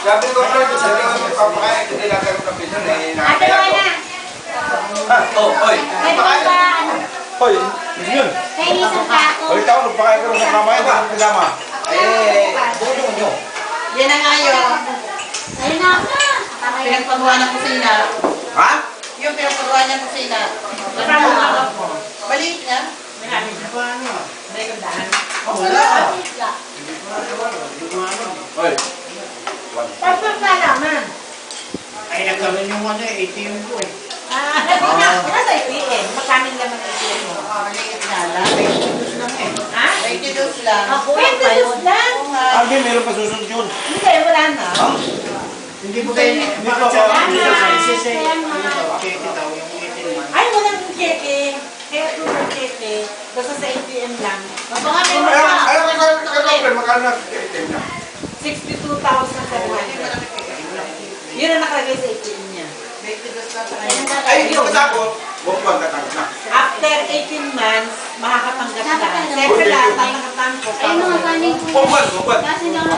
Sabi ko na, sabi ko magpapakain, hindi lang kayo ng piso na Ate Luana, Oh, oy. may ba Hoy, yun. may isang taco? Hoy, tao, nagpakain ka rin sa kamay, hindi ka kasama. Tulong nyo. Yan na nga yun. Ayun na. Pinagpagawa ng kusina. Ha? Yung pinagpagawa niya ng kusina. Maliit niya. Wala. Oy. Tapos na naman. Ay, nagkaroon yung ano, ATM ko eh. Nasa ATM. Magkano naman ATM mo? Maliit na lang. 22 lang eh. Ha? 22 lang. Ako, ayun lang. Oo nga. Agi, meron pa susunod yun. Hindi, wala na. Hindi mo kayo, bakit sa hindi ko sa ICC? Kaya daw yung ATM man. Ay, walang cheque. Kaya tulong cheque. Basta sa ATM lang. Baka may Ayun, magkano na niya? 62,700. Yun ang nakalagay sa ATM niya. 22 lang sa kanya. Ay, hindi ko kasabot. Huwag ko ang katanggap na. After 18 months, makakatanggap na. Dapat Siyempre lahat tatanggap namin po. Ayun mga kanin ko. Bumban. Kasi daw na